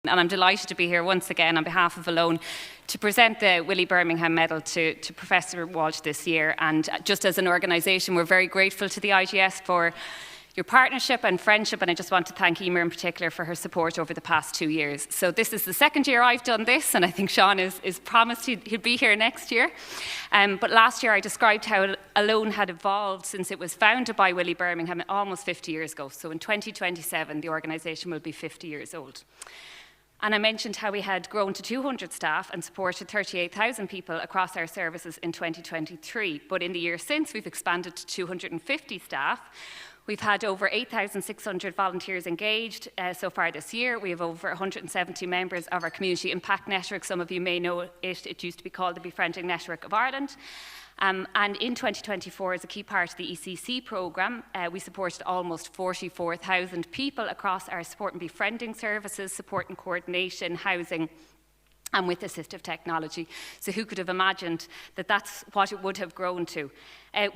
And I'm delighted to be here once again on behalf of Alone to present the Willie Bermingham Medal to Professor Walsh this year. And just as an organisation, we're very grateful to the IGS for your partnership and friendship, and I just want to thank Emer in particular for her support over the past 2 years. So this is the second year I've done this, and I think Sean is promised he'd be here next year. But last year I described how Alone had evolved since it was founded by Willie Bermingham almost 50 years ago. So in 2027, the organisation will be 50 years old. And I mentioned how we had grown to 200 staff and supported 38,000 people across our services in 2023. But in the year since, we've expanded to 250 staff. We've had over 8,600 volunteers engaged so far this year. We have over 170 members of our Community Impact Network. Some of you may know it. It used to be called the Befriending Network of Ireland. And in 2024, as a key part of the ECC programme, we supported almost 44,000 people across our support and befriending services, support and coordination, housing, and with assistive technology. So who could have imagined that that's what it would have grown to?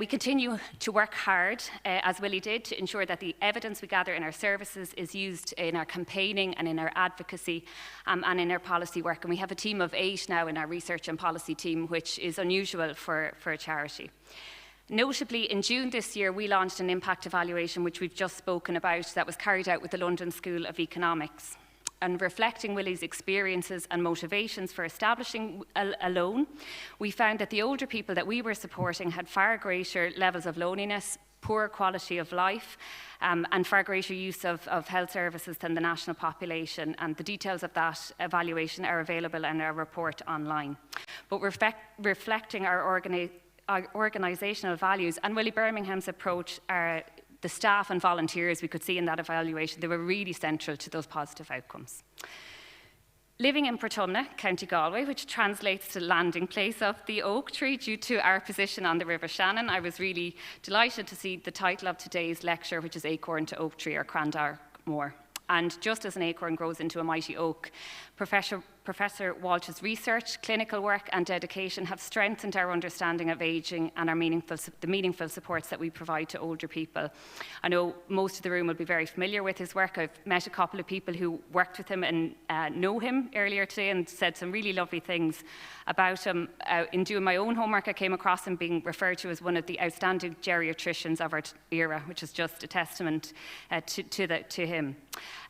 We continue to work hard, as Willie did, to ensure that the evidence we gather in our services is used in our campaigning and in our advocacy and in our policy work. And we have a team of 8 now in our research and policy team, which is unusual for a charity. Notably, in June this year, we launched an impact evaluation, which we've just spoken about, that was carried out with the London School of Economics. And reflecting Willie's experiences and motivations for establishing Alone, we found that the older people that we were supporting had far greater levels of loneliness, poor quality of life, and far greater use of health services than the national population. And the details of that evaluation are available in our report online. But reflecting our organisational values and Willie Bermingham's approach the staff and volunteers we could see in that evaluation, they were really central to those positive outcomes. Living in Portumna, County Galway, which translates to landing place of the oak tree due to our position on the River Shannon, I was really delighted to see the title of today's lecture, which is Acorn to Oak Tree, or Crann Darach Mór. And just as an acorn grows into a mighty oak, Professor Walsh's research, clinical work and dedication have strengthened our understanding of ageing and the meaningful supports that we provide to older people. I know most of the room will be very familiar with his work. I've met a couple of people who worked with him and know him earlier today and said some really lovely things about him. In doing my own homework, I came across him being referred to as one of the outstanding geriatricians of our era, which is just a testament to him.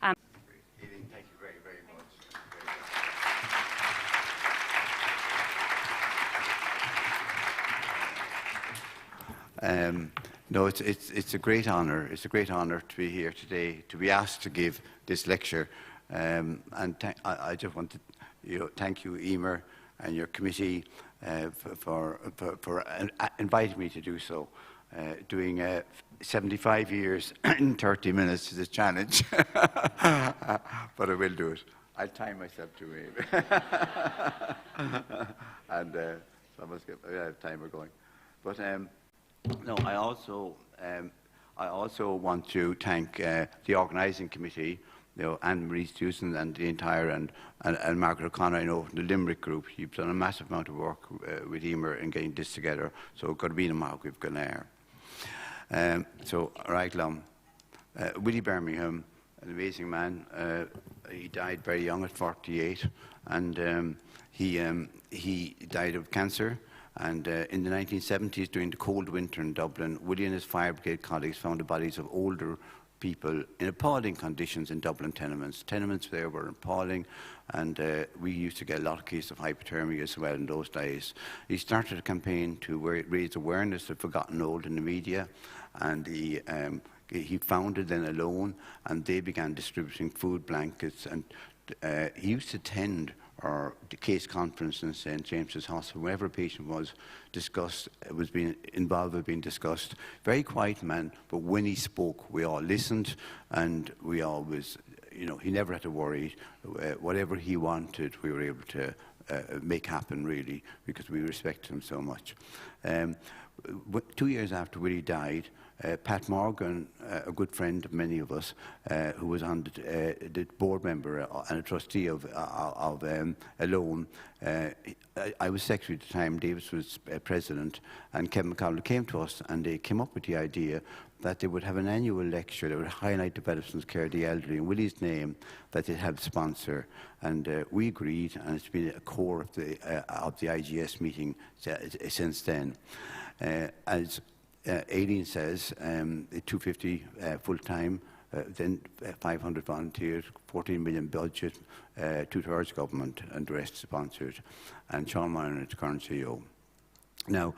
Thank you very, very much. No, it's a great honour. It's a great honour to be here today, to be asked to give this lecture. I just want to thank you, Emer, and your committee for inviting me to do so. Doing 75 years in 30 minutes is a challenge, but I will do it. I'll time myself to it. And so I must get a timer going. But no, I also want to thank the organising committee, Anne-Marie Stewson and the entire, and Margaret O'Connor, the Limerick group. You've done a massive amount of work with Emer in getting this together. So got to be in a mark we've gone there. So, right, Willie Bermingham, an amazing man. He died very young at 48, and he died of cancer. And in the 1970s, during the cold winter in Dublin, Willie and his fire brigade colleagues found the bodies of older people in appalling conditions in Dublin tenements. Tenements there were appalling, and we used to get a lot of cases of hypothermia as well in those days. He started a campaign to raise awareness of forgotten old in the media, and he founded then Alone, and they began distributing food blankets. And he used to attend the case conference in St. James's Hospital. Whenever a patient was being involved with being discussed. Very quiet man, but when he spoke, we all listened, and we always, he never had to worry. Whatever he wanted, we were able to make happen, really, because we respected him so much. 2 years after Willie died, Pat Morgan, a good friend of many of us, who was on the board member and a trustee of Alone. I was secretary at the time, Davis was president, and Kevin McConnell came to us, and they came up with the idea that they would have an annual lecture that would highlight developments care of the elderly in Willie's name, that they'd help sponsor. And we agreed, and it's been a core of the IGS meeting since then. As Aileen says, 250 full-time, then 500 volunteers, 14 million budget, 2/3 government, and the rest sponsored. And Sean Moynihan is the current CEO. Now,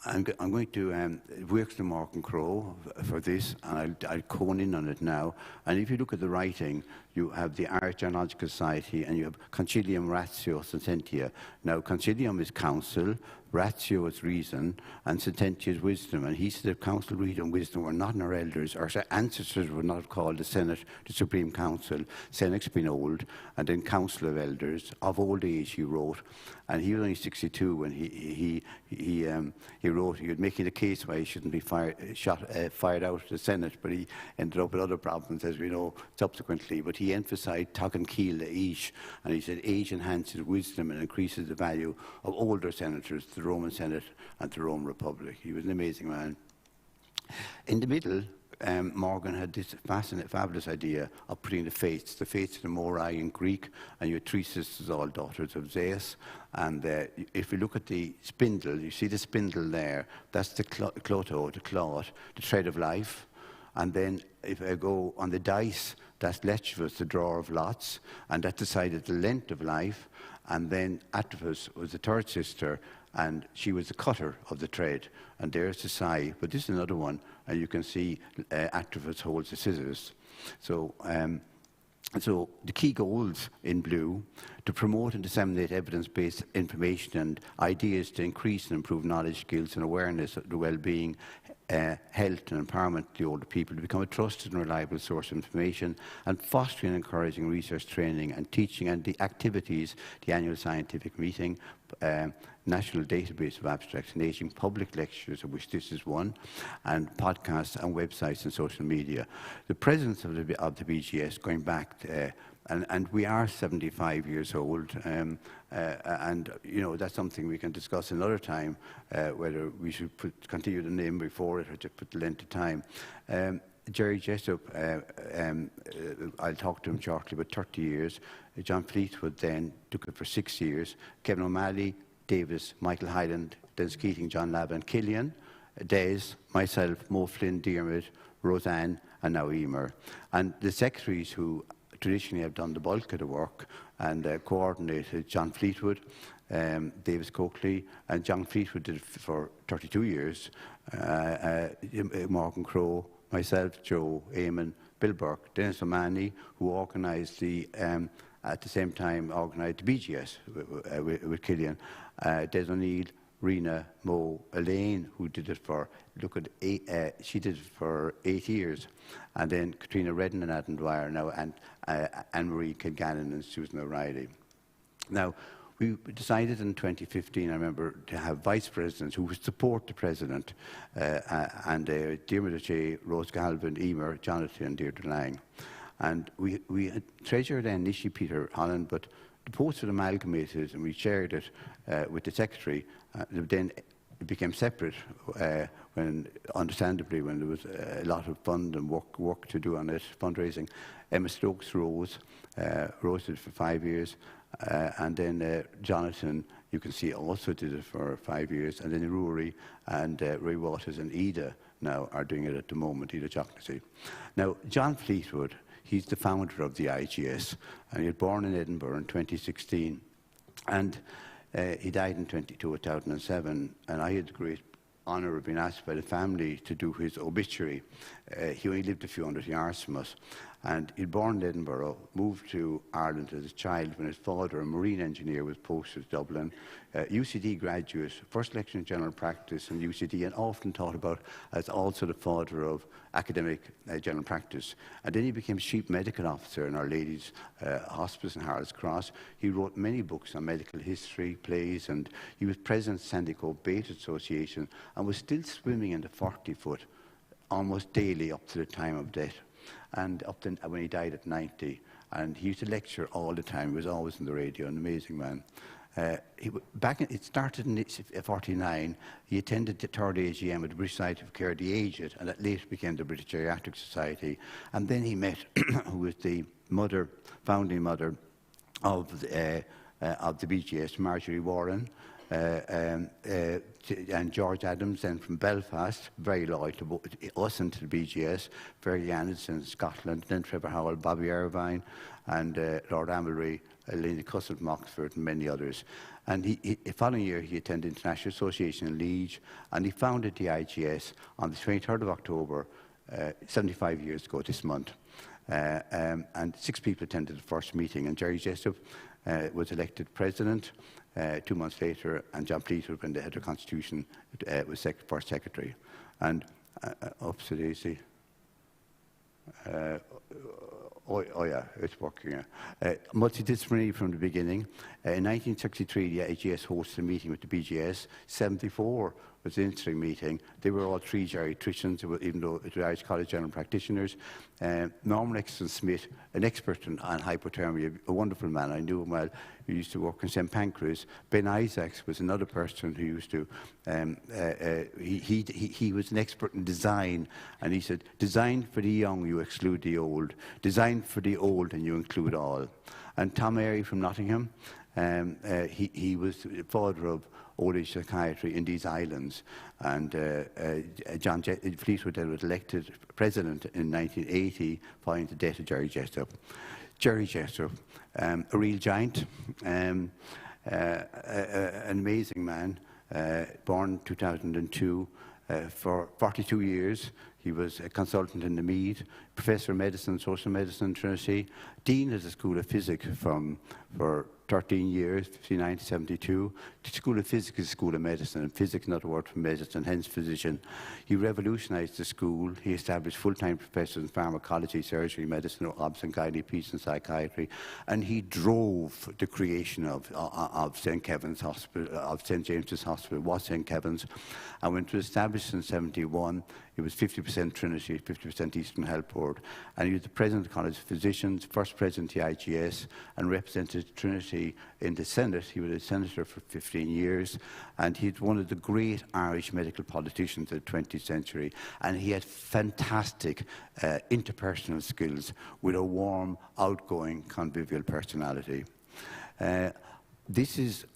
I'm going to work the Mark and Crow for this, and I'll cone in on it now. And if you look at the writing, you have the Irish Genealogical Society, and you have concilium, ratio, sententia. Now, concilium is counsel, ratio is reason, and sententia is wisdom. And he said that counsel, reason, and wisdom were not in our elders. Our ancestors were not called the Senate, the Supreme Council. Senex being old, and then Council of Elders. Of old age, he wrote. And he was only 62 when he wrote. He was making a case why he shouldn't be fired out of the Senate, but he ended up with other problems, as we know, subsequently. But he emphasised Tagan Kiel Eish, and he said age enhances wisdom and increases the value of older senators to the Roman Senate and to the Roman Republic. He was an amazing man. In the middle, Morgan had this fabulous idea of putting the fates in Morai in Greek, and you had 3 sisters, all daughters of Zeus. And if you look at the spindle, you see the spindle there, that's the cloto, the cloth, the thread of life. And then if I go on the dice, that's Lechvus, the drawer of lots, and that decided the length of life. And then Atropus was the 3rd sister, and she was the cutter of the thread. And there's the Sai, but this is another one, and you can see Atropus holds the scissors. So the key goals in blue: to promote and disseminate evidence-based information and ideas to increase and improve knowledge, skills and awareness of the well-being, health and empowerment of the older people, to become a trusted and reliable source of information, and fostering and encouraging research training and teaching and the activities, the annual scientific meeting, national database of abstracts and aging, public lectures, of which this is one, and podcasts and websites and social media. The presence of the BGS going back and we are 75 years old, and you know, that's something we can discuss another time, whether we should continue the name before it or just put the length of time. Jerry Jessup, I'll talk to him shortly, but 30 years. John Fleetwood then took it for 6 years. Kevin O'Malley, Davis, Michael Hyland, Dennis Keating, John Lavin, Killian, Des, myself, Mo Flynn, Diarmid, Roseanne, and now Emer. And the secretaries who traditionally have done the bulk of the work and coordinated: John Fleetwood, Davis Coakley, and John Fleetwood did it for 32 years. Morgan Crow, myself, Joe, Eamon, Bill Burke, Dennis O'Mahony, who organised at the same time organised the BGS with Killian, Des O'Neill, Rena, Mo, Elaine, who did it for, she did it for 8 years, and then Katrina Redden and Adam Dwyer now, and Anne-Marie Kilgannon and Susan O'Reilly. Now, we decided in 2015, I remember, to have vice presidents who would support the president, and Diarmid O'Shea, Rose Galvin, Emer, Jonathan, and Deirdre Lang. And we had treasured then Nishi Peter Holland, but the posts were amalgamated and we shared it with the secretary. Then it became separate when, understandably, when there was a lot of fund and work to do on it, fundraising. Emma Stokes rose it for 5 years, and then Jonathan, you can see, also did it for 5 years, and then Rory and Ray Waters and Ida now are doing it at the moment, Ida Chocknessy. Now, John Fleetwood, he's the founder of the IGS, and he was born in Edinburgh in 2016, and he died in 2007, and I had the great honour of being asked by the family to do his obituary. He only lived a few hundred yards from us, and he'd born in Edinburgh, moved to Ireland as a child when his father, a marine engineer, was posted to Dublin. UCD graduate, first lecture in general practice in UCD, and often thought about as also the father of academic general practice. And then he became chief medical officer in Our Lady's Hospice in Harold's Cross. He wrote many books on medical history, plays, and he was president of Sandy Cove Bait Association and was still swimming in the 40-foot almost daily up to the time of death, and up to when he died at 90. And he used to lecture all the time. He was always on the radio, an amazing man. It started in 1949. He attended the third AGM at the British Society of Care of the Aged, and that later became the British Geriatric Society. And then he met, who was the founding mother of the BGS, Marjorie Warren, and George Adams, then from Belfast, very loyal to us and to the BGS, Fergie Anderson in Scotland, then Trevor Howell, Bobby Irvine, and Lord Amelry, Lena Cussett from Oxford, and many others. And the following year, he attended the International Association in Liege, and he founded the IGS on the 23rd of October, 75 years ago this month. And 6 people attended the first meeting, and Jerry Jessup was elected president 2 months later, and John Fleetwood, when they had the Constitution, was first secretary. And oops, Daisy. Oh yeah, it's working. Multidisciplinary from the beginning. In 1963, the IGS hosted a meeting with the BGS. 74 was the interim meeting. They were all 3 geriatricians, even though it was Irish College General Practitioners. Norman Exton-Smith, an expert on hypothermia, a wonderful man. I knew him well. He used to work in St. Pancras. Ben Isaacs was another person who used to, he was an expert in design, and he said, design for the young, you exclude the old. Design for the old, and you include all. And Tom Airy from Nottingham, he was the father of old age psychiatry in these islands. And John Fleetwood then was elected president in 1980 following the death of Jerry Jessup. Jerry Jessup, a real giant, an amazing man, born 2002. For 42 years, he was a consultant in the Mead, professor of medicine, social medicine, Trinity, dean of the School of Physics for 13 years, 1959 to 72. The School of Physics is a school of medicine, and physics, not a word for medicine, hence physician. He revolutionized the school. He established full-time professors in pharmacology, surgery, medicine, obs and gynae, peace and psychiatry, and he drove the creation of St. Kevin's Hospital, of St. James's Hospital, was St. Kevin's. And when it was established in 71, it was 50% Trinity, 50% Eastern Health Board. And he was the president of the College of Physicians, first president of the IGS, and represented Trinity in the Senate. He was a senator for 15 years, and he's one of the great Irish medical politicians of the 20th century. And he had fantastic interpersonal skills with a warm, outgoing, convivial personality. This is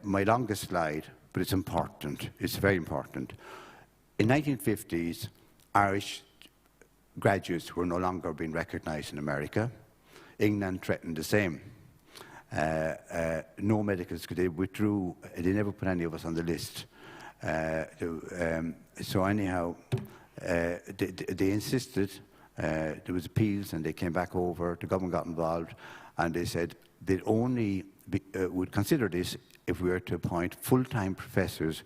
my longest slide, but it's important. It's very important. In the 1950s, Irish graduates were no longer being recognised in America. England threatened the same. No medical school. They withdrew. They never put any of us on the list. So anyhow, they insisted. There was appeals, and they came back over. The government got involved, and they said they'd only would consider this if we were to appoint full-time professors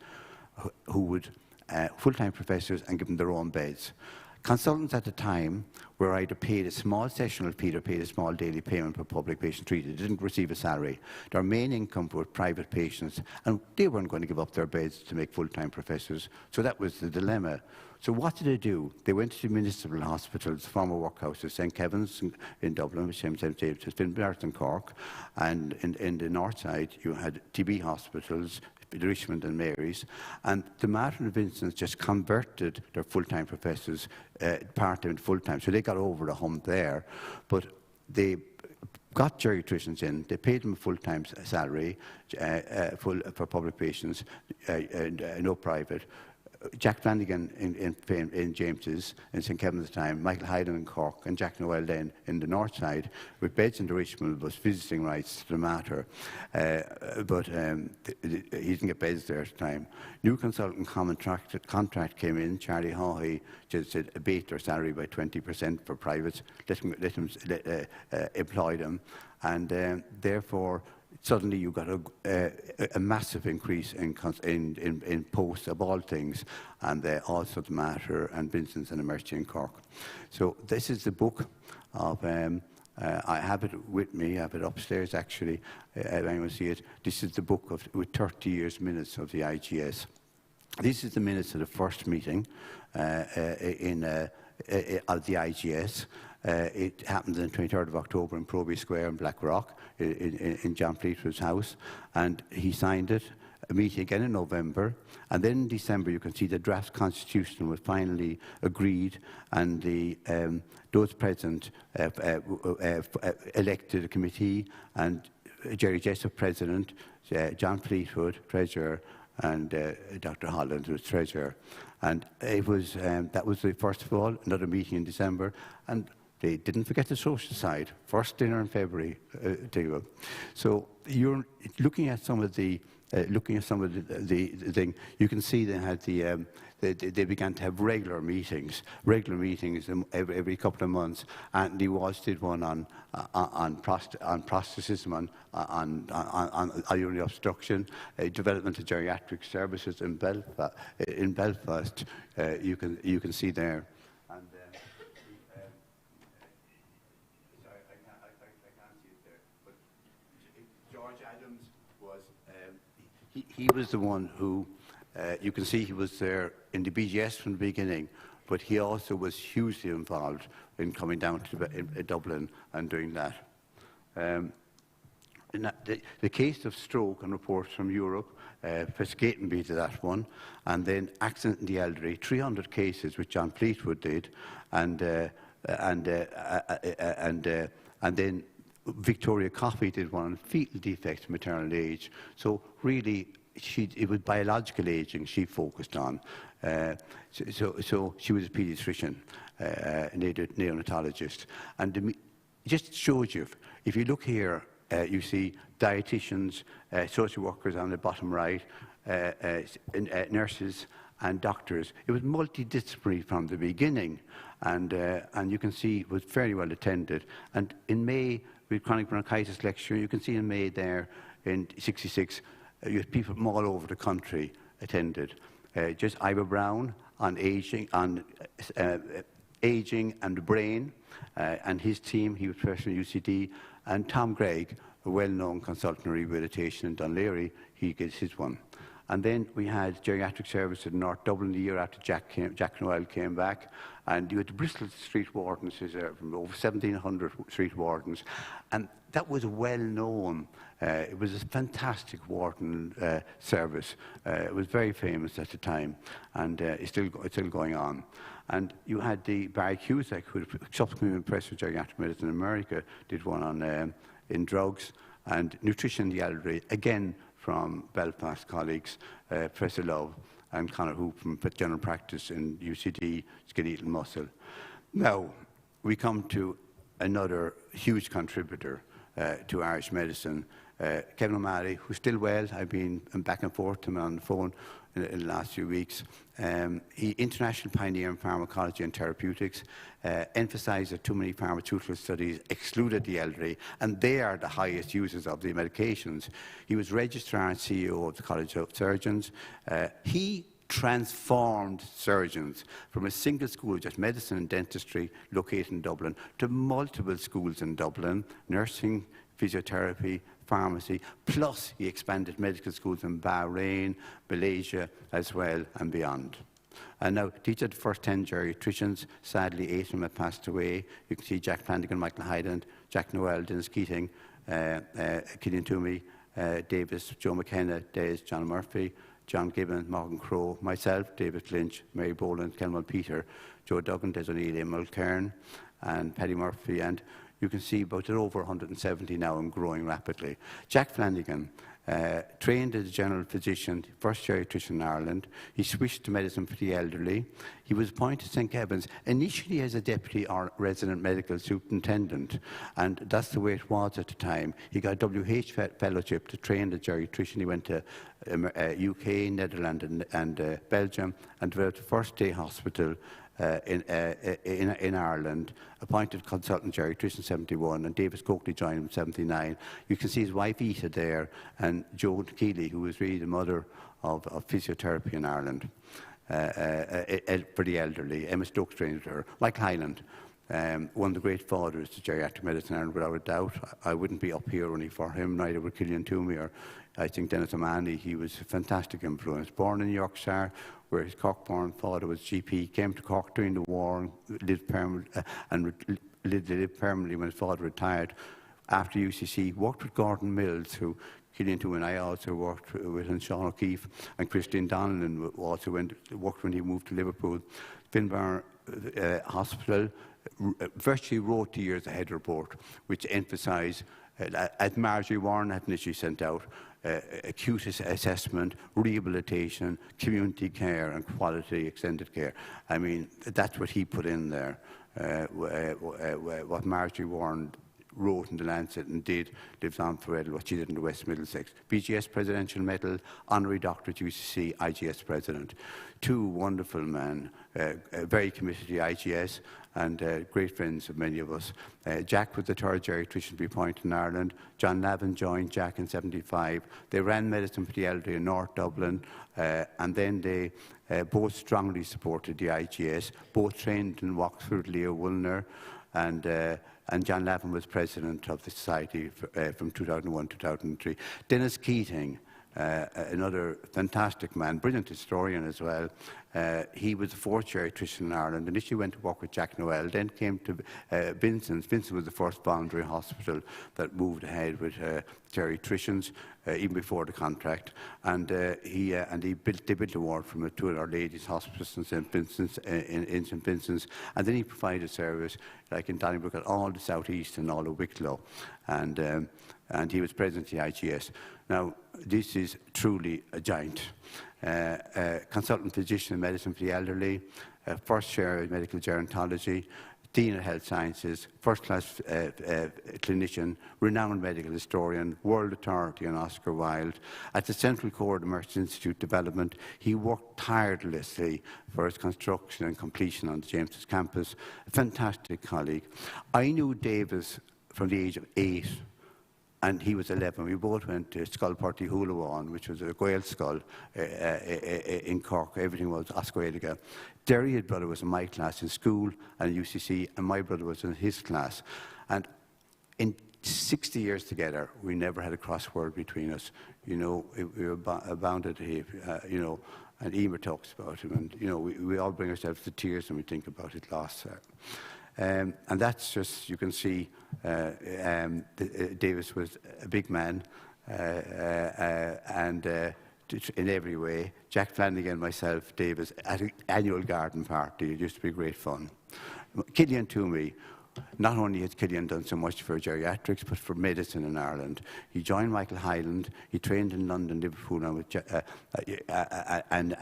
who would full-time professors and give them their own beds. Consultants at the time were either paid a small sessional fee or paid a small daily payment per public patient treated. They didn't receive a salary. Their main income were private patients, and they weren't going to give up their beds to make full-time professors. So that was the dilemma. So what did they do? They went to municipal hospitals, former workhouses, St. Kevin's in Dublin, which St. James has been Barrett and Cork, and in the north side you had TB hospitals, the Richmond and Mary's, and the Martin and Vincent's just converted their full-time professors part-time to full-time. So they got over the hump there, but they got geriatricians in, they paid them a full-time salary for public patients, no private. Jack Flanagan in James's, in St. Kevin's at the time, Michael Hayden in Cork, and Jack Noel then in the north side, with beds in the Richmond was visiting rights to the matter. But he didn't get beds there at the time. New consultant contract came in. Charlie Hawley just said abate their salary by 20% for privates, let them employ them, and therefore suddenly you got a massive increase in posts of all things, and also the Mater and Vincent's and Emergency in Cork. So this is the book of, I have it with me, I have it upstairs actually, if anyone see it. This is the book with 30 years minutes of the IGS. This is the minutes of the first meeting of the IGS. It happened on the 23rd of October in Proby Square in Blackrock, in John Fleetwood's house, and he signed it. A meeting again in November, and then in December you can see the draft constitution was finally agreed, and those present elected a committee, and Jerry Jessup president, John Fleetwood treasurer, and Dr. Holland was treasurer. And it was that was the first of all, another meeting in December, and they didn't forget the social side. First dinner in February, so you're looking at some of the thing. You can see they had they began to have regular meetings every couple of months. Anthony Walsh did one on prostatism, on urinary obstruction, development of geriatric services in Belfast. You can see there. And, sorry, I can't see it there. But George Adams was. He was the one who, you can see he was there in the BGS from the beginning, but he also was hugely involved in coming down to Dublin and doing that. The case of stroke and reports from Europe, Professor Gatenby did that one, and then accident in the elderly, 300 cases which John Fleetwood did, and then Victoria Coffey did one on fetal defects, maternal age. So really, it was biological aging she focused on. So she was a paediatrician, neonatologist, and just shows you. If you look here, you see dietitians, social workers on the bottom right, nurses and doctors. It was multidisciplinary from the beginning, and you can see it was very well attended. And in May, with chronic bronchitis lecture, you can see in May there in '66, you had people from all over the country attended. Just Ivor Brown on aging, aging and the brain, and his team. He was professor at UCD, and Tom Gregg, a well-known consultant in rehabilitation in Dunleary, he gets his one. And then we had geriatric service in North Dublin the year after Jack Noel came back. And you had the Bristol Street Wardens, from over 1,700 street wardens. And that was well known. It was a fantastic warden service. It was very famous at the time, and it's still going on. And you had the Barry Cusack, who subsequently was professor of geriatric medicine in America, did one on in drugs and nutrition in the elderly, again from Belfast colleagues, Professor Love and Conor Hoop from general practice in UCD, skeletal muscle. Now, we come to another huge contributor to Irish medicine, Kevin O'Malley, who's still well. I've been back and forth to him on the phone in the last few weeks. He international pioneer in pharmacology and therapeutics, emphasised that too many pharmaceutical studies excluded the elderly, and they are the highest users of the medications. He was registrar and CEO of the College of Surgeons. He transformed surgeons from a single school, just medicine and dentistry, located in Dublin, to multiple schools in Dublin, nursing, physiotherapy, pharmacy, plus he expanded medical schools in Bahrain, Malaysia as well, and beyond. And now, these are the first 10 geriatricians. Sadly, 8 of them have passed away. You can see Jack Flanagan, Michael Hyland, Jack Noel, Dennis Keating, Killian Toomey, Davis, Joe McKenna, Des, John Murphy, John Gibbon, Morgan Crowe, myself, David Lynch, Mary Boland, Kenwell Peter, Joe Duggan, Des O'Neill, Emil Kern, and Paddy Murphy, and you can see about over 170 now and growing rapidly. Jack Flanagan trained as a general physician, first geriatrician in Ireland. He switched to medicine for the elderly. He was appointed to St. Kevin's initially as a deputy or resident medical superintendent, and that's the way it was at the time. He got a WH fellowship to train as a geriatrician. He went to UK, Netherlands and Belgium and developed the first day hospital in Ireland, appointed consultant geriatrician 71, and Davis Coakley joined him in 79. You can see his wife Ita there, and Joan Keeley, who was really the mother of physiotherapy in Ireland for the elderly. Emma Stokes trained her. Michael Hyland, one of the great fathers to geriatric medicine in Ireland, without a doubt. I wouldn't be up here only for him, neither would Killian Toomey or I think Dennis O'Mahony. He was a fantastic influence. Born in Yorkshire, where his Cork-born father was GP, came to Cork during the war and lived lived permanently when his father retired. After UCC, worked with Gordon Mills, who Killian too, and I also worked with, and Sean O'Keefe, and Christine Donnellan also worked when he moved to Liverpool. Finbar Hospital virtually wrote the years ahead report, which emphasised, as Marjorie Warren had initially sent out, acute assessment, rehabilitation, community care and quality extended care. I mean, that's what he put in there, what Marjorie Warren wrote in the Lancet and did lives on forever, what she did in the West Middlesex. BGS Presidential Medal, Honorary Doctorate UCC, IGS President. Two wonderful men, very committed to the IGS and great friends of many of us. Jack was the third geriatrician to be appointed in Ireland. John Lavin joined Jack in '75. They ran medicine for the elderly in North Dublin, and then they both strongly supported the IGS, both trained in Wexford, Leo Woolner, and John Lavin was president of the society from 2001 to 2003. Dennis Keating, another fantastic man, brilliant historian as well. He was the fourth geriatrician in Ireland. Initially went to work with Jack Noel, then came to Vincent's. Vincent was the first voluntary hospital that moved ahead with geriatricians, even before the contract. And they built a ward from it to Our Lady's Hospice in St. Vincent's, in St. Vincent's. And then he provided service, like in Donnybrook, at all the South East and all of Wicklow. And he was president of the IGS. Now, this is truly a giant. Consultant physician in medicine for the elderly, first chair in medical gerontology, Dean of Health Sciences, first-class clinician, renowned medical historian, world authority on Oscar Wilde. At the Central Core of the Merchants Institute development, he worked tirelessly for its construction and completion on the James's campus. A fantastic colleague. I knew Davis from the age of 8. And he was 11. We both went to Sculparty Hulawan, which was a Gael skull in Cork. Everything was Oscar. Derry's brother was in my class in school and UCC, and my brother was in his class. And in 60 years together, we never had a crossword between us. You know, we were bounded to him, you know, and Emer talks about him. And, you know, we all bring ourselves to tears when we think about his loss. And that's just, you can see, Davis was a big man and in every way. Jack Flanagan, myself, Davis, at an annual garden party. It used to be great fun. Killian Toomey, not only has Killian done so much for geriatrics, but for medicine in Ireland. He joined Michael Hyland. He trained in London, Liverpool, and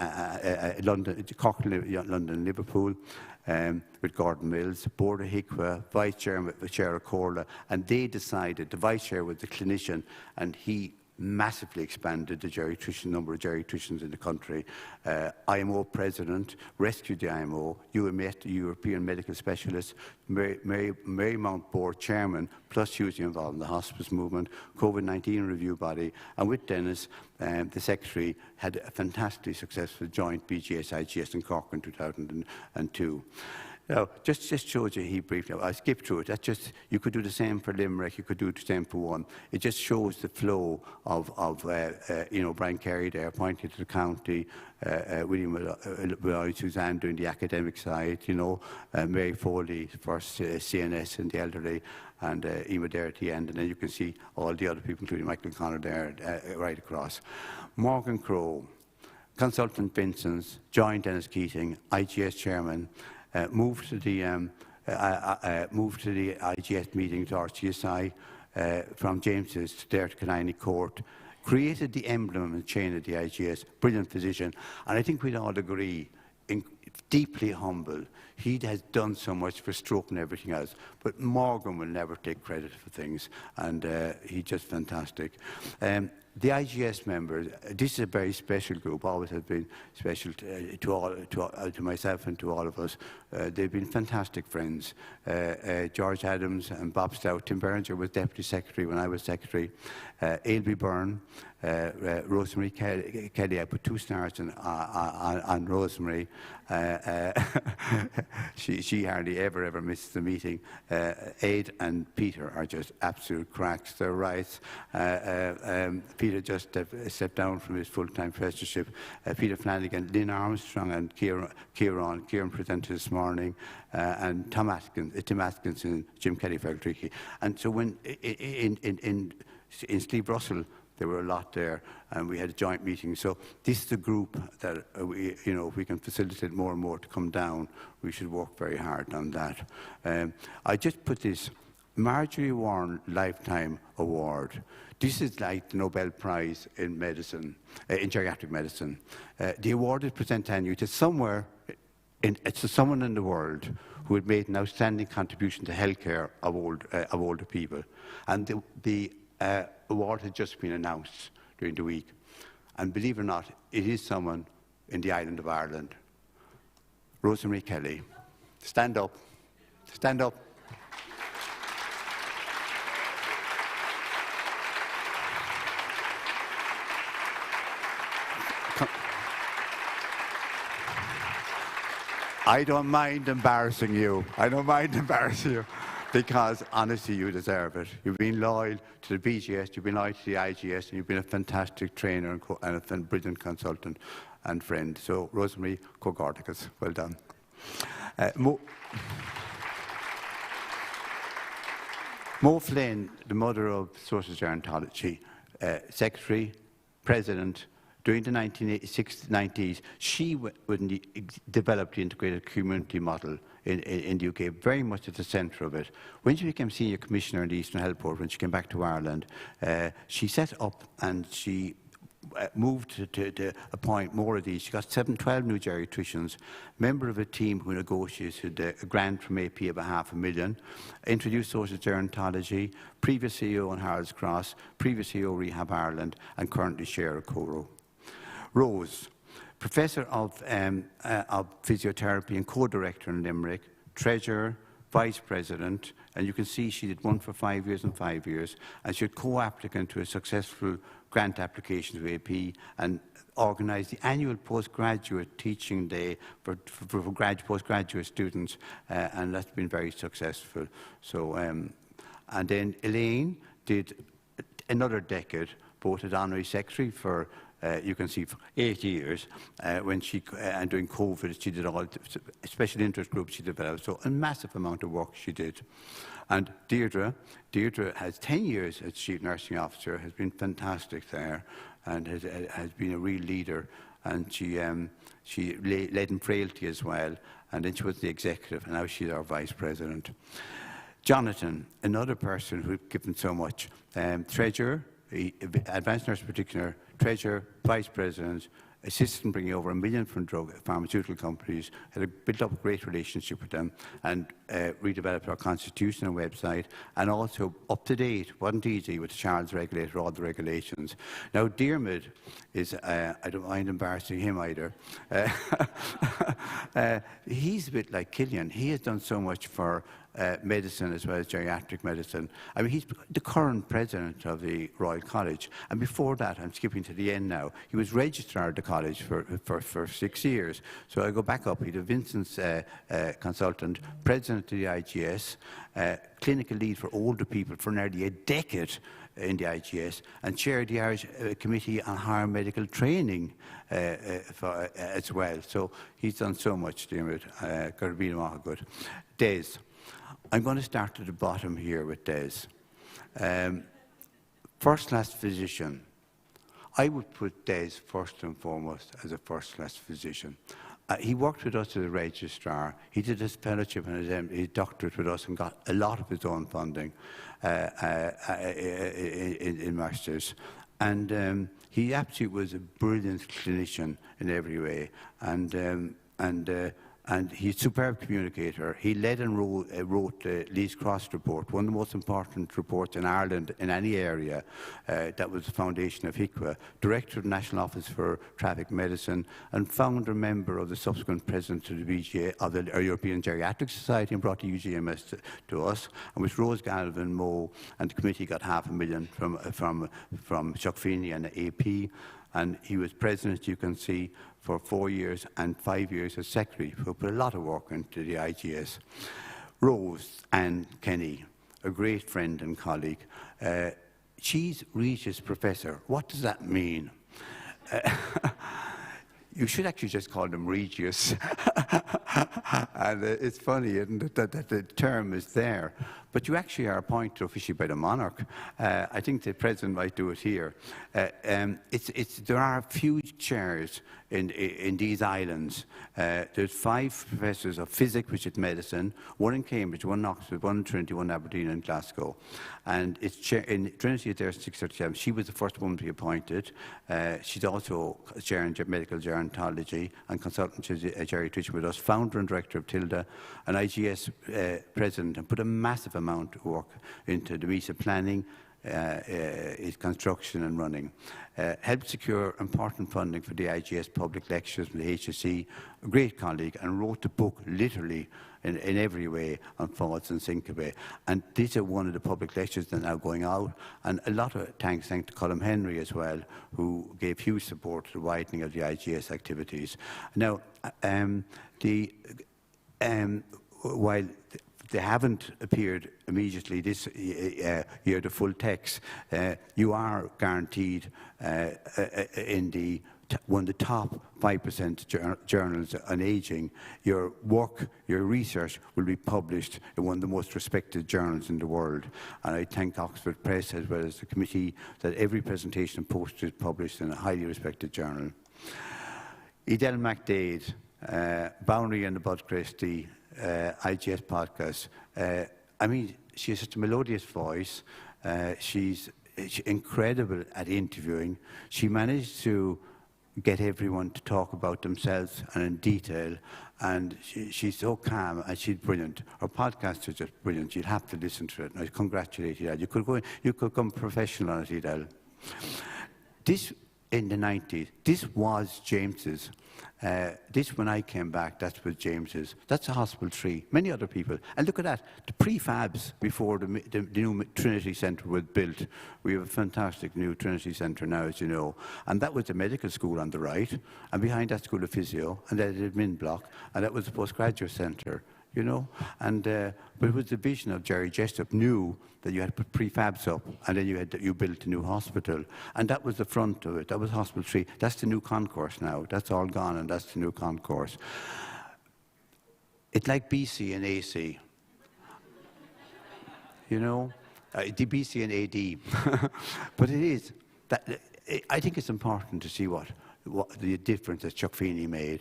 London, Cork, London, Liverpool. With Gordon Mills, Board of HICWA, Vice Chair of Corla, and they decided, the Vice Chair was the clinician, and he massively expanded the number of geriatricians in the country. IMO President, rescued the IMO, UMS, the European Medical Specialist, Marymount Board Chairman, plus hugely involved in the hospice movement, COVID-19 review body, and with Dennis, the Secretary, had a fantastically successful joint BGS-IGS in Cork in 2002. Now, just shows you, he briefly, I skipped through it, that's just, you could do the same for Limerick, you could do the same for one. It just shows the flow of you know, Brian Carey there, appointed to the county, William Lloyd, Suzanne doing the academic side, you know, Mary Foley, first CNS in the elderly, and Ema there at the end, and then you can see all the other people, including Michael Connor there, right across. Morgan Crowe, consultant Vincent's, joined Dennis Keating, IGS chairman, moved to the IGS meeting to RCSI from James's to there to Killiney Court, created the emblem and chain of the IGS, brilliant physician, and I think we'd all agree, deeply humble. He has done so much for stroke and everything else, but Morgan will never take credit for things, and he's just fantastic. The IGS members, this is a very special group, always has been special to myself and to all of us. They've been fantastic friends. George Adams and Bob Stout. Tim Berringer was Deputy Secretary when I was Secretary. Ailby Byrne, Rosemary Kelly. I put 2 stars on Rosemary. she hardly ever misses the meeting. Ed and Peter are just absolute cracks. They're right. Peter just stepped down from his full-time professorship. Peter Flanagan, Lynn Armstrong and Kieran presented this morning, and Tim Atkinson, Jim Kelly-Faltricky. And so when in Steve Russell, there were a lot there, and we had a joint meeting. So this is a group that, if we can facilitate more and more to come down, we should work very hard on that. I just put this Marjorie Warren Lifetime Award. This is like the Nobel Prize in medicine, in geriatric medicine. The award is presented annually to someone in the world who had made an outstanding contribution to healthcare of older people. And the award had just been announced during the week. And believe it or not, it is someone in the island of Ireland. Rosemary Kelly. Stand up. Stand up. I don't mind embarrassing you. I don't mind embarrassing you. Because, honestly, you deserve it. You've been loyal to the BGS, you've been loyal to the IGS, and you've been a fantastic trainer and a brilliant consultant and friend. So, Rosemary Cogordicus, well done. Mo Flynn, the mother of social gerontology, secretary, president, during the 1990s, she developed the integrated community model in the UK, very much at the centre of it. When she became senior commissioner in the Eastern Health Board, when she came back to Ireland, she set up and she moved to appoint more of these. She got 12 new geriatricians, member of a team who negotiated a grant from AP of $500,000, introduced social gerontology, previous CEO on Harold's Cross, previous CEO Rehab Ireland, and currently chair of Coro. Rose, Professor of Physiotherapy and co-director in Limerick, Treasurer, Vice President, and you can see she did one for 5 years and 5 years, and she was co-applicant to a successful grant application to AP and organised the annual postgraduate teaching day for postgraduate students, and that's been very successful. So, and then Elaine did another decade, both as Honorary Secretary for you can see for 8 years, when she, and during COVID, she did all the special interest groups she developed, so a massive amount of work she did. And Deirdre has 10 years as Chief Nursing Officer, has been fantastic there, and has been a real leader, and she led in frailty as well, and then she was the executive, and now she's our Vice President. Jonathan, another person who's given so much, Treasurer, Advanced Nurse Practitioner, Treasurer, Vice President, assistant bringing over $1 million from pharmaceutical companies, had built up a great relationship with them, and redeveloped our constitution and website, and also up to date, wasn't easy with the Charles regulator, all the regulations. Now Diarmid is, I don't mind embarrassing him either, he's a bit like Killian. He has done so much for medicine as well as geriatric medicine. I mean, he's the current president of the Royal College, and before that, I'm skipping to the end now, he was registrar at the college for 6 years. So I go back up, he's a Vincent's consultant, president of the IGS, clinical lead for older people for nearly a decade in the IGS, and chaired the Irish Committee on Higher Medical Training as well. So he's done so much, Diarmid. Got to be good. Des. I'm going to start at the bottom here with Des. First-class physician. I would put Des first and foremost as a first-class physician. He worked with us as a registrar. He did his fellowship and his doctorate with us and got a lot of his own funding in masters. And he absolutely was a brilliant clinician in every way. And he's a superb communicator. He led and wrote the Leeds Cross report, one of the most important reports in Ireland in any area. That was the foundation of HICWA, director of the National Office for Traffic Medicine, and founder member of the subsequent president of the BGA, of the European Geriatric Society, and brought the UGMS to us. And with Rose Galvin Moe, and the committee got $500,000 from Chuck Feeney and AP. And he was president, you can see, for 4 years and 5 years as secretary, who put a lot of work into the IGS. Rose Ann Kenny, a great friend and colleague. She's Regis Professor. What does that mean? You should actually just call them Regius. And it's funny, isn't it, that the term is there. But you actually are appointed officially by the monarch. I think the president might do it here. There are few chairs in these islands. There's 5 professors of physics, which is medicine, 1 in Cambridge, 1 in Oxford, 1 in Trinity, 1 in Aberdeen and Glasgow. And it's in Trinity, there's 637. She was the first woman to be appointed. She's also chair in medical gerontology and consultant to Jerry Twitch with us, founder and director of TILDA, an IGS president, and put a massive amount of work into the visa planning, its construction and running. Helped secure important funding for the IGS public lectures from the HSE, a great colleague, and wrote the book literally in every way on faults and syncope. And these are one of the public lectures that are now going out. And a lot of thanks to Colm Henry as well, who gave huge support to the widening of the IGS activities. Now, while they haven't appeared immediately this year, the full text, you are guaranteed in one of the top 5% journals on ageing. Your work, your research will be published in one of the most respected journals in the world. And I thank Oxford Press as well as the committee that every presentation and poster is published in a highly respected journal. Edel MacDade, Boundary and the Bud Christie, IGS podcast. I mean, she has such a melodious voice. She's incredible at interviewing. She managed to get everyone to talk about themselves and in detail. And she's so calm and she's brilliant. Her podcasts are just brilliant. You'll have to listen to it. And I congratulate you. You could become professional on it, Edel. This in the 90s. This was James's. This, when I came back, that was James's. That's a hospital tree. Many other people. And look at that. The prefabs before the new Trinity Centre was built. We have a fantastic new Trinity Centre now, as you know. And that was the medical school on the right. And behind that, School of Physio. And then the admin block. And that was the postgraduate centre. You know, and but it was the vision of Jerry Jessup knew that you had to put prefabs up, and then you built a new hospital, and that was the front of it. That was Hospital 3. That's the new concourse now. That's all gone, and that's the new concourse. It's like BC and AC. You know, the BC and AD, but it is that. I think it's important to see what the difference that Chuck Feeney made.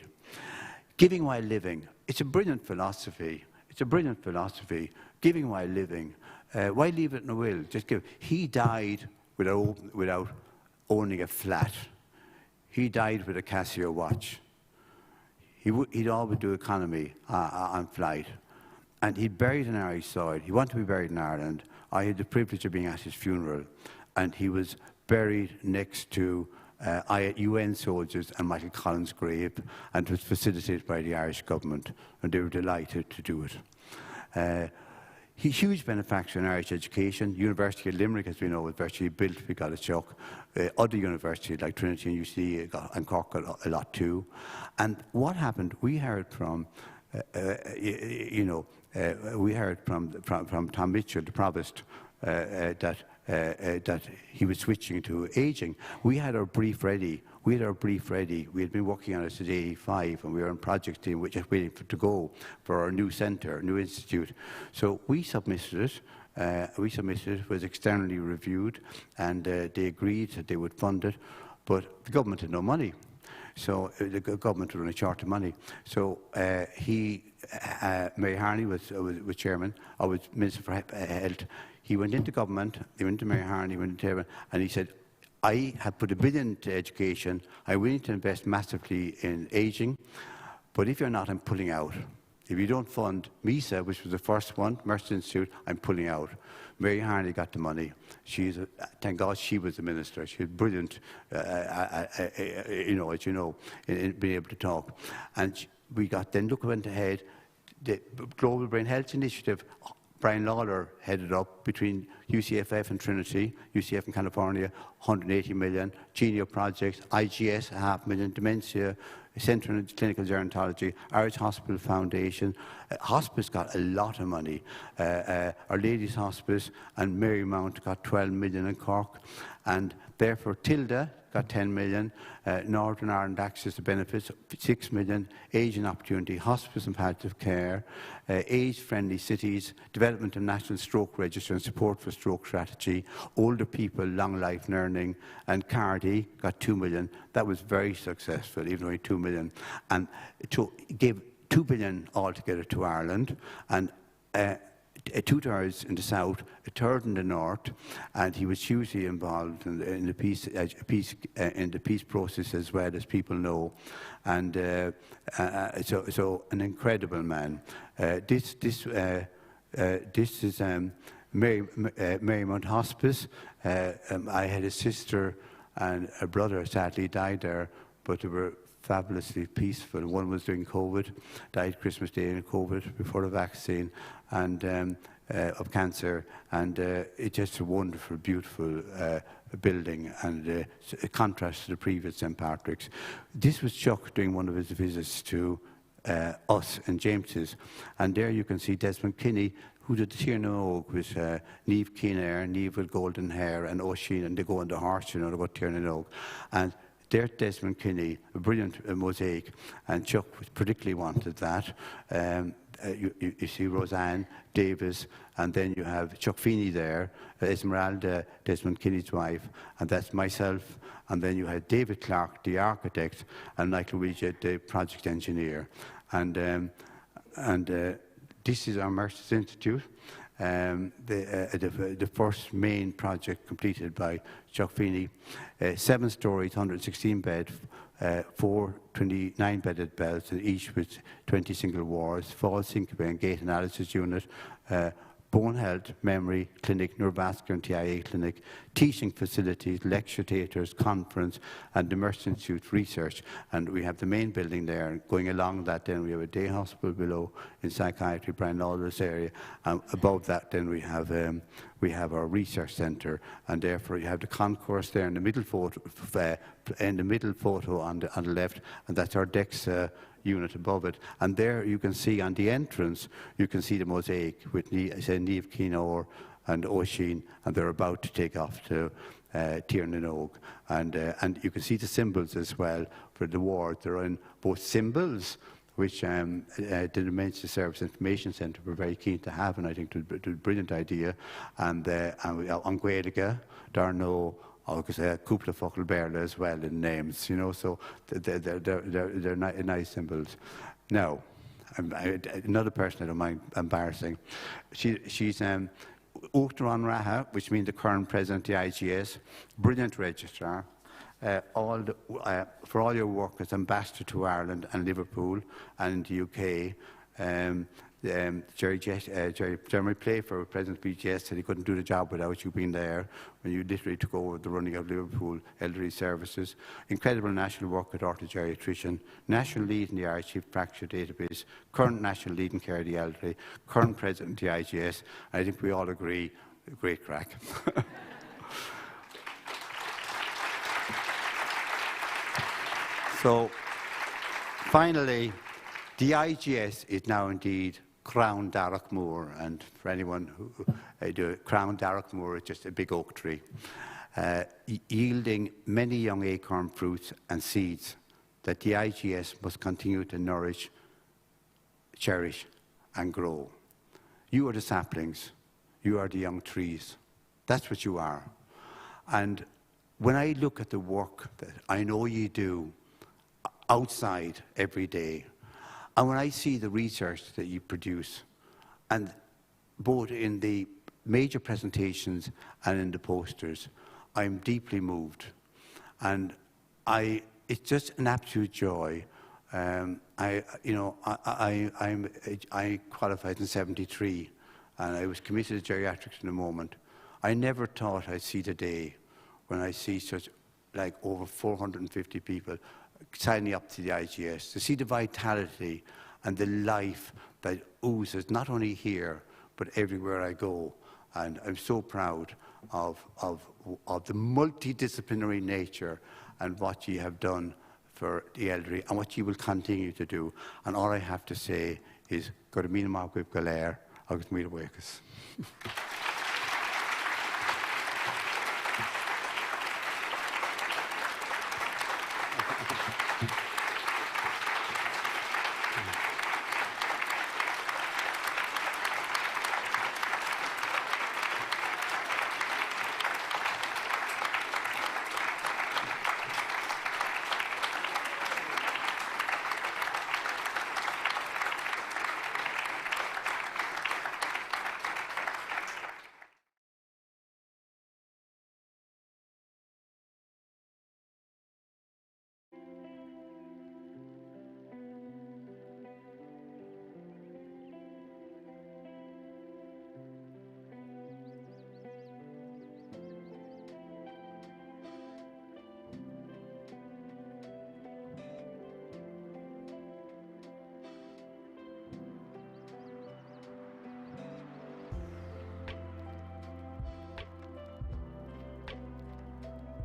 Giving while living. It's a brilliant philosophy. It's a brilliant philosophy. Giving while living. Why leave it in a will? Just give. He died without owning a flat. He died with a Casio watch. He'd always do economy on flight. And he'd buried in Irish soil. He wanted to be buried in Ireland. I had the privilege of being at his funeral. And he was buried next to UN soldiers and Michael Collins' grave, and it was facilitated by the Irish government, and they were delighted to do it. He's a huge benefactor in Irish education. University of Limerick, as we know, was virtually built. We got a Chuck. Other universities like Trinity and UCD and Cork got a lot too. And what happened? We heard from, we heard from Tom Mitchell, the provost, that he was switching to ageing. We had our brief ready. We had been working on it since '85, and we were in project team, which is waiting to go for our new centre, new institute. So we submitted it. It was externally reviewed, and they agreed that they would fund it, but the government had no money. So the government was running short of money. So Mary Harney was chairman. I was Minister for Health. He went into government. He went to Mary Harney, went into chairman, and he said, I have put $1 billion into education. I'm willing to invest massively in ageing, but if you're not, I'm pulling out. If you don't fund MISA, which was the first one, Mercer Institute, I'm pulling out. Mary Harney got the money. Thank God she was the minister. She was brilliant, as you know, in being able to talk. And we got, then look, went ahead, the Global Brain Health Initiative, Brian Lawler headed up between UCFF and Trinity, UCF in California, 180 million, Genio projects, IGS, $500,000, dementia, Centre for Clinical Gerontology, Irish Hospital Foundation. Hospice got a lot of money. Our Lady's Hospice and Marymount got 12 million in Cork. And therefore Tilda got 10 million, Northern Ireland Access to Benefits, 6 million, Age and Opportunity, Hospice and Palliative Care, Age-Friendly Cities, Development of National Stroke Register and Support for Stroke Strategy, Older People, Long Life Learning, and Cardi got 2 million. That was very successful, even only 2 million. And to give 2 billion altogether to Ireland, and 2/3 in the south, 1/3 in the north, and he was hugely involved in the peace process as well, as people know, and so an incredible man. This is Marymount Hospice. I had a sister and a brother sadly died there, but they were fabulously peaceful. One was during COVID, died Christmas Day in COVID before the vaccine, and of cancer, and it's just a wonderful, beautiful building, and a contrast to the previous St. Patrick's. This was Chuck doing one of his visits to us in James's, and there you can see Desmond Kinney, who did the Tierna Og with Niamh Keener, Niamh with golden hair, and Oisin, and they go on the horse, you know, about Tierna Og. And there's Desmond Kinney, a brilliant mosaic, and Chuck particularly wanted that. You see Roseanne Davis, and then you have Chuck Feeney there, Esmeralda, Desmond Kinney's wife, and that's myself, and then you had David Clark, the architect, and Michael Luigi, the project engineer. And this is our Merchants Institute. The first main project completed by Chuck Feeney, 7 stories, 116 bed, 4 29-bedded beds, each with 20 single wards, fall syncope and gait analysis unit, bone health, memory clinic, neurovascular and TIA clinic, teaching facilities, lecture theatres, conference, and the Merchants Institute research. And we have the main building there. Going along that, then we have a day hospital below in psychiatry, Brian Lawler's area. Above that, then we have our research centre, and therefore you have the concourse there in the middle photo, on the left, and that's our DEXA unit above it. And there you can see on the entrance, you can see the mosaic with Niamh Keener and Oisin, and they're about to take off to Tierna Og. And you can see the symbols as well for the ward. They're in both symbols, which the Dementia Service Information Centre were very keen to have, and I think it was a brilliant idea. And on Gaeilge, there are no agus cúpla focal bearla as well in names, you know, so they're nice symbols. Now, another person I don't mind embarrassing, she's Uachtaran Raha, which means the current president of the IGS, brilliant registrar, for all your work as ambassador to Ireland and Liverpool and the UK. Jeremy Playfair, President of IGS, said he couldn't do the job without you being there when you literally took over the running of Liverpool Elderly Services. Incredible national work at orthogeriatrician, national lead in the Irish Chief Fracture Database, current national lead in care of the elderly, current President of the IGS. I think we all agree, great crack. So, finally, the IGS is now indeed Crann Darach Mór, and for anyone who Crann Darach Mór is just a big oak tree, yielding many young acorn fruits and seeds that the IGS must continue to nourish, cherish, and grow. You are the saplings, you are the young trees. That's what you are. And when I look at the work that I know you do outside every day, and when I see the research that you produce, and both in the major presentations and in the posters, I'm deeply moved. And it's just an absolute joy. I qualified in '73, and I was committed to geriatrics in a moment. I never thought I'd see the day when I see such, like, over 450 people signing up to the IGS, to see the vitality and the life that oozes not only here, but everywhere I go. And I'm so proud of the multidisciplinary nature and what you have done for the elderly and what you will continue to do. And all I have to say is, go to Mina Mark with Galair, August Mila Wakas.